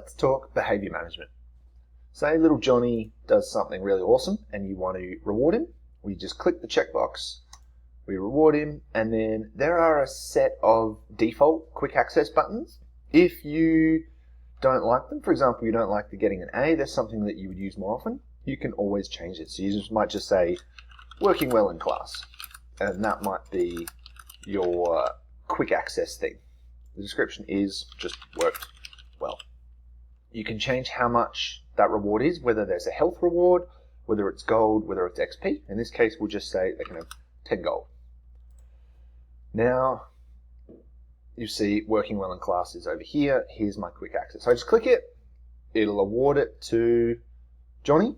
let's talk behavior management. Say little Johnny does something really awesome and you want to reward him. We just click the checkbox, we reward him, and then there are a set of default quick access buttons. If you don't like them, for example, you don't like the getting an A, there's something that you would use more often, you can always change it. So you might just say, working well in class, and that might be your quick access thing. The description is just worked well. You can change how much that reward is, whether there's a health reward, whether it's gold, whether it's XP. In this case, we'll just say they can have 10 gold. Now, you see working well in class is over here. Here's my quick access. So I just click it, it'll award it to Johnny.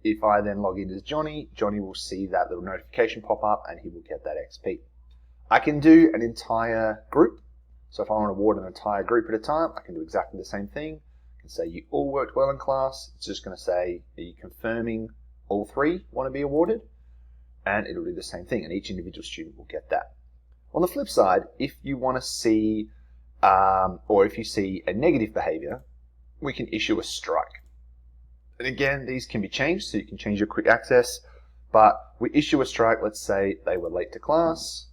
If I then log in as Johnny, Johnny will see that little notification pop up and he will get that XP. I can do an entire group. So if I want to award an entire group at a time, I can do exactly the same thing. I can say you all worked well in class. It's just going to say, are you confirming all three want to be awarded? And it'll do the same thing, and each individual student will get that. On the flip side, if you want to see, or if you see a negative behavior, we can issue a strike. And again, these can be changed, so you can change your quick access, but we issue a strike. Let's say they were late to class.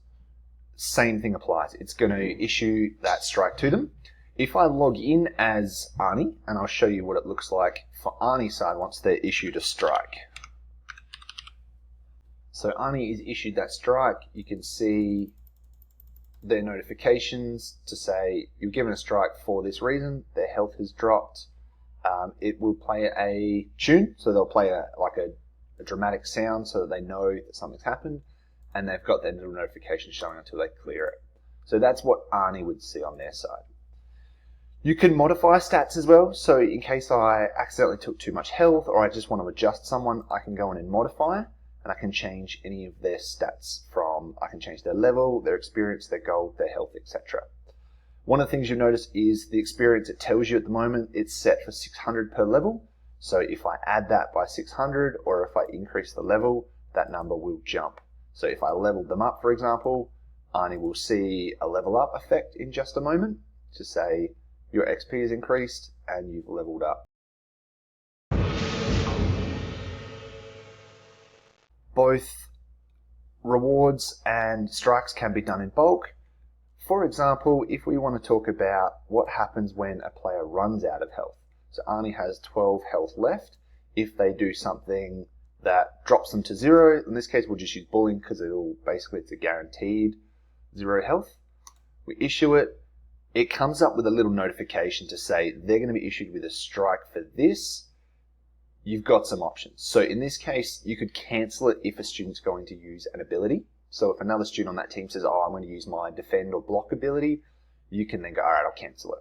Same thing applies. It's going to issue that strike to them. If I log in as Arnie, and I'll show you what it looks like for Arnie's side once they're issued a strike. So Arnie is issued that strike. You can see their notifications to say you're given a strike for this reason. Their health has dropped. It will play a tune, so they'll play a dramatic sound so that they know that something's happened. And they've got their little notification showing until they clear it. So that's what Arnie would see on their side. You can modify stats as well. So in case I accidentally took too much health or I just want to adjust someone, I can go in and modify, and I can change any of their stats from, I can change their level, their experience, their gold, their health, etc. One of the things you'll notice is the experience it tells you at the moment, it's set for 600 per level. So if I add that by 600 or if I increase the level, that number will jump. So if I leveled them up, for example, Arnie will see a level up effect in just a moment to say your XP is increased and you've leveled up. Both rewards and strikes can be done in bulk. For example, if we want to talk about what happens when a player runs out of health. So Arnie has 12 health left. If they do something that drops them to 0. In this case, we'll just use bullying because it's a guaranteed 0 health. We issue it. It comes up with a little notification to say they're going to be issued with a strike for this. You've got some options. So in this case, you could cancel it if a student's going to use an ability. So if another student on that team says, oh, I'm going to use my defend or block ability, you can then go, all right, I'll cancel it.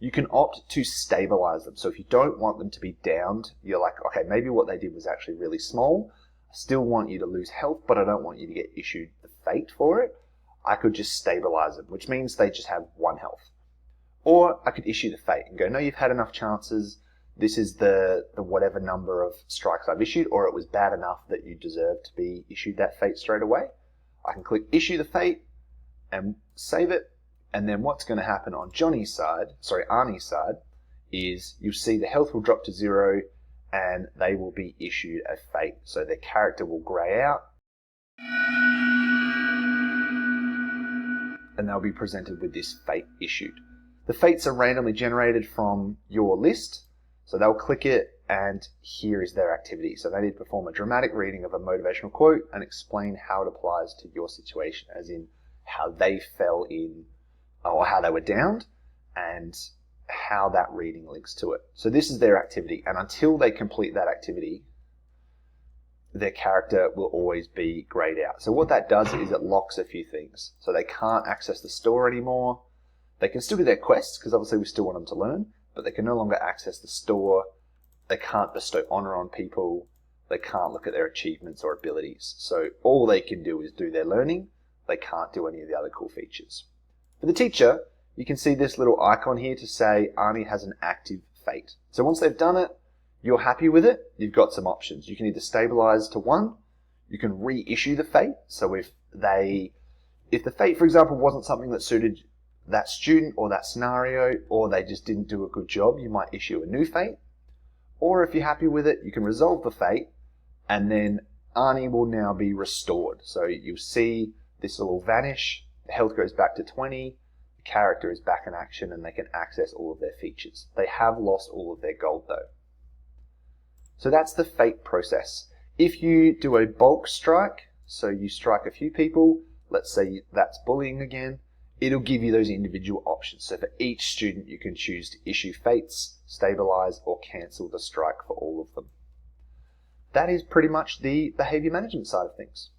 You can opt to stabilize them. So if you don't want them to be downed, you're like, okay, maybe what they did was actually really small. I still want you to lose health, but I don't want you to get issued the fate for it. I could just stabilize them, which means they just have 1 health. Or I could issue the fate and go, no, you've had enough chances. This is the whatever number of strikes I've issued, or it was bad enough that you deserve to be issued that fate straight away. I can click issue the fate and save it. And then what's going to happen on Arnie's side, is you'll see the health will drop to 0 and they will be issued a fate. So their character will grey out and they'll be presented with this fate issued. The fates are randomly generated from your list. So they'll click it and here is their activity. So they need to perform a dramatic reading of a motivational quote and explain how it applies to your situation, as in how they fell in or how they were downed and how that reading links to it. So this is their activity, and until they complete that activity, their character will always be grayed out. So what that does is it locks a few things. So they can't access the store anymore. They can still do their quests, because obviously we still want them to learn, but they can no longer access the store. They can't bestow honor on people. They can't look at their achievements or abilities. So all they can do is do their learning. They can't do any of the other cool features. For the teacher, you can see this little icon here to say Arnie has an active fate. So once they've done it, you're happy with it, you've got some options. You can either stabilize to 1, you can reissue the fate. So if the fate, for example, wasn't something that suited that student or that scenario, or they just didn't do a good job, you might issue a new fate. Or if you're happy with it, you can resolve the fate, and then Arnie will now be restored. So you'll see this will all vanish, the health goes back to 20, the character is back in action, and they can access all of their features. They have lost all of their gold though. So that's the fate process. If you do a bulk strike, so you strike a few people, let's say that's bullying again, it'll give you those individual options. So for each student, you can choose to issue fates, stabilize, or cancel the strike for all of them. That is pretty much the behavior management side of things.